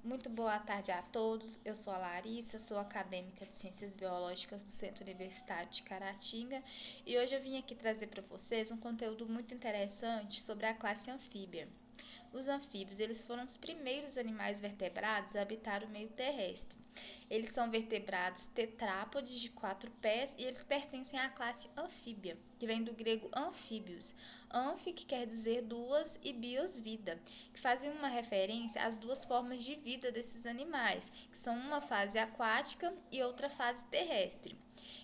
Muito boa tarde a todos. Eu sou a Larissa, sou acadêmica de Ciências Biológicas do Centro Universitário de Caratinga e hoje eu vim aqui trazer para vocês um conteúdo muito interessante sobre a classe anfíbia. Os anfíbios, eles foram os primeiros animais vertebrados a habitar o meio terrestre. Eles são vertebrados tetrápodes de 4 pés e eles pertencem à classe anfíbia, que vem do grego anfíbios. Anfi, que quer dizer duas, e bios, vida, que fazem uma referência às duas formas de vida desses animais, que são uma fase aquática e outra fase terrestre.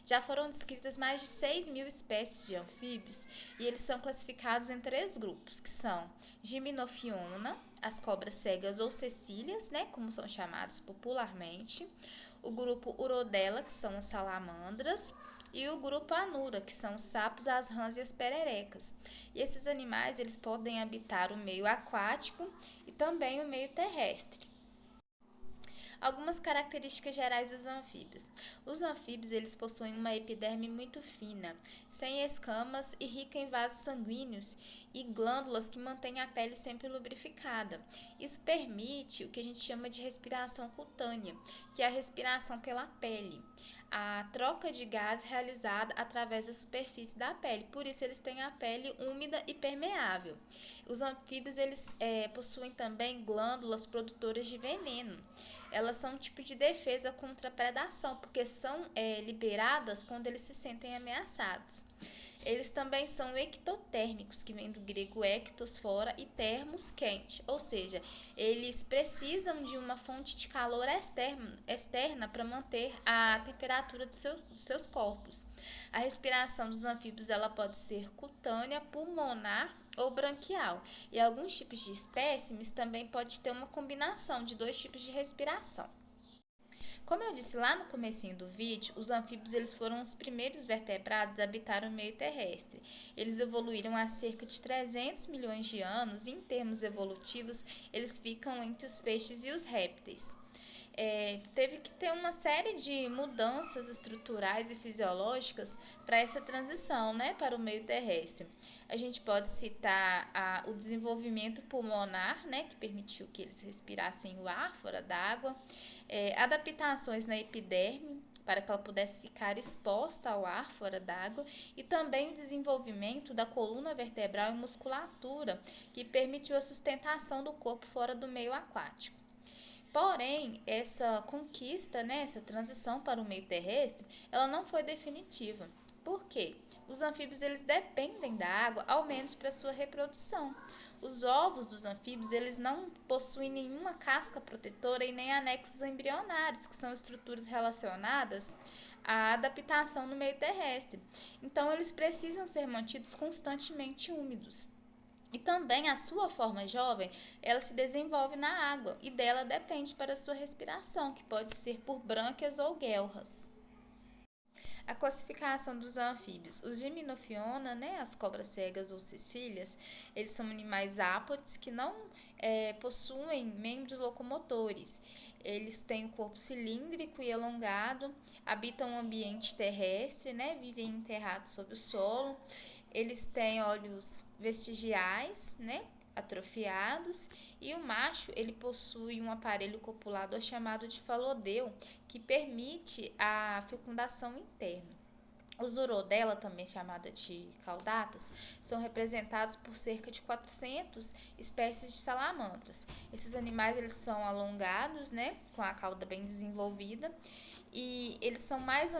Já foram descritas mais de 6.000 espécies de anfíbios e eles são classificados em 3 grupos, que são Gymnophiona, as cobras cegas ou cecílias, né, como são chamados popularmente, o grupo Urodela, que são as salamandras, e o grupo Anura, que são os sapos, as rãs e as pererecas. E esses animais eles podem habitar o meio aquático e também o meio terrestre. Algumas características gerais dos anfíbios. Os anfíbios eles possuem uma epiderme muito fina, sem escamas e rica em vasos sanguíneos e glândulas que mantêm a pele sempre lubrificada. Isso permite o que a gente chama de respiração cutânea, que é a respiração pela pele. A troca de gás realizada através da superfície da pele, por isso eles têm a pele úmida e permeável. Os anfíbios eles possuem também glândulas produtoras de veneno. Elas são um tipo de defesa contra a predação, porque são liberadas quando eles se sentem ameaçados. Eles também são ectotérmicos, que vem do grego ectos, fora, e termos, quente, ou seja, eles precisam de uma fonte de calor externa para manter a temperatura dos seus corpos. A respiração dos anfíbios ela pode ser cutânea, pulmonar ou branquial, e alguns tipos de espécimes também pode ter uma combinação de 2 tipos de respiração. Como eu disse lá no comecinho do vídeo, os anfíbios eles foram os primeiros vertebrados a habitar o meio terrestre. Eles evoluíram há cerca de 300 milhões de anos e, em termos evolutivos, eles ficam entre os peixes e os répteis. Teve que ter uma série de mudanças estruturais e fisiológicas para essa transição, né, para o meio terrestre. A gente pode citar o desenvolvimento pulmonar, né, que permitiu que eles respirassem o ar fora d'água, adaptações na epiderme para que ela pudesse ficar exposta ao ar fora d'água e também o desenvolvimento da coluna vertebral e musculatura, que permitiu a sustentação do corpo fora do meio aquático. Porém, essa conquista, né, essa transição para o meio terrestre, ela não foi definitiva. Por quê? Os anfíbios eles dependem da água, ao menos para sua reprodução. Os ovos dos anfíbios eles não possuem nenhuma casca protetora e nem anexos embrionários, que são estruturas relacionadas à adaptação no meio terrestre. Então, eles precisam ser mantidos constantemente úmidos. E também a sua forma jovem, ela se desenvolve na água e dela depende para a sua respiração, que pode ser por brânquias ou guelras. A classificação dos anfíbios. Os Gymnophiona, né, as cobras cegas ou cecílias, eles são animais ápodes que não possuem membros locomotores. Eles têm o corpo cilíndrico e elongado, habitam o ambiente terrestre, né, vivem enterrados sob o solo. Eles têm olhos vestigiais, né, atrofiados, e o macho ele possui um aparelho copulado chamado de falodeu, que permite a fecundação interna. Os urodela, também chamada de caudatas, são representados por cerca de 400 espécies de salamandras. Esses animais eles são alongados, né, com a cauda bem desenvolvida, e eles são mais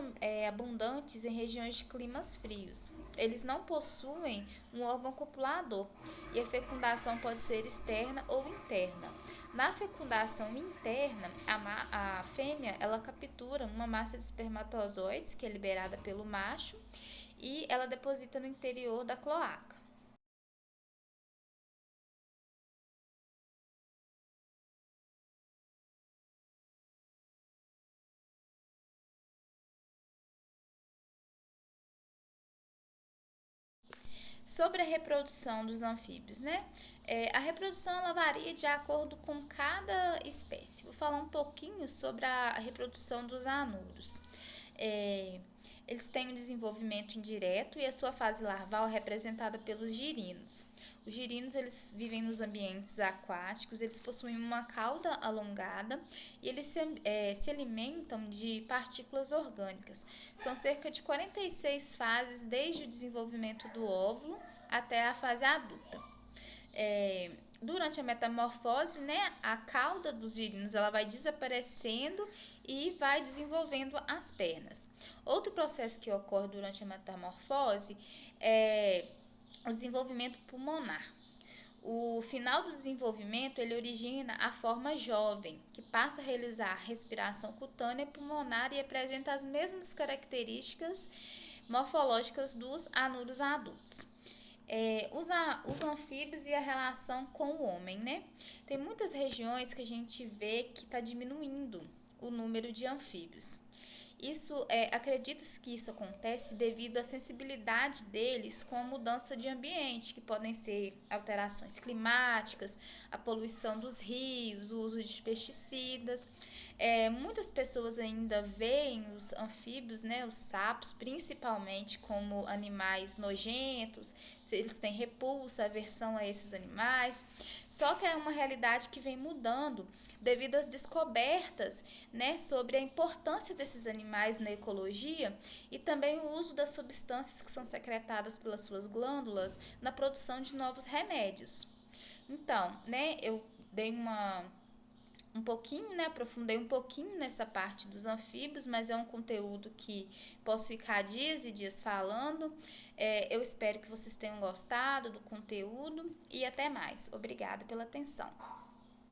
abundantes em regiões de climas frios. Eles não possuem um órgão copulador e a fecundação pode ser externa ou interna. Na fecundação interna, a fêmea ela captura uma massa de espermatozoides que é liberada pelo macho e ela deposita no interior da cloaca. Sobre a reprodução dos anfíbios, né? A reprodução ela varia de acordo com cada espécie. Vou falar um pouquinho sobre a reprodução dos anuros. Eles têm um desenvolvimento indireto e a sua fase larval é representada pelos girinos. Os girinos, eles vivem nos ambientes aquáticos, eles possuem uma cauda alongada e eles se alimentam de partículas orgânicas. São cerca de 46 fases desde o desenvolvimento do óvulo até a fase adulta. Durante a metamorfose, né, a cauda dos girinos ela vai desaparecendo e vai desenvolvendo as pernas. Outro processo que ocorre durante a metamorfose é o desenvolvimento pulmonar. O final do desenvolvimento ele origina a forma jovem, que passa a realizar a respiração cutânea pulmonar e apresenta as mesmas características morfológicas dos anuros adultos. Os anfíbios e a relação com o homem, né? Tem muitas regiões que a gente vê que está diminuindo o número de anfíbios. Acredita-se que isso acontece devido à sensibilidade deles com a mudança de ambiente, que podem ser alterações climáticas, a poluição dos rios, o uso de pesticidas. Muitas pessoas ainda veem os anfíbios, né, os sapos, principalmente como animais nojentos, eles têm repulsa, aversão a esses animais. Só que é uma realidade que vem mudando devido às descobertas, né, sobre a importância desses animais na ecologia e também o uso das substâncias que são secretadas pelas suas glândulas na produção de novos remédios. Então, né, eu dei um pouquinho, né, aprofundei um pouquinho nessa parte dos anfíbios, mas é um conteúdo que posso ficar dias e dias falando. Eu espero que vocês tenham gostado do conteúdo e até mais. Obrigada pela atenção.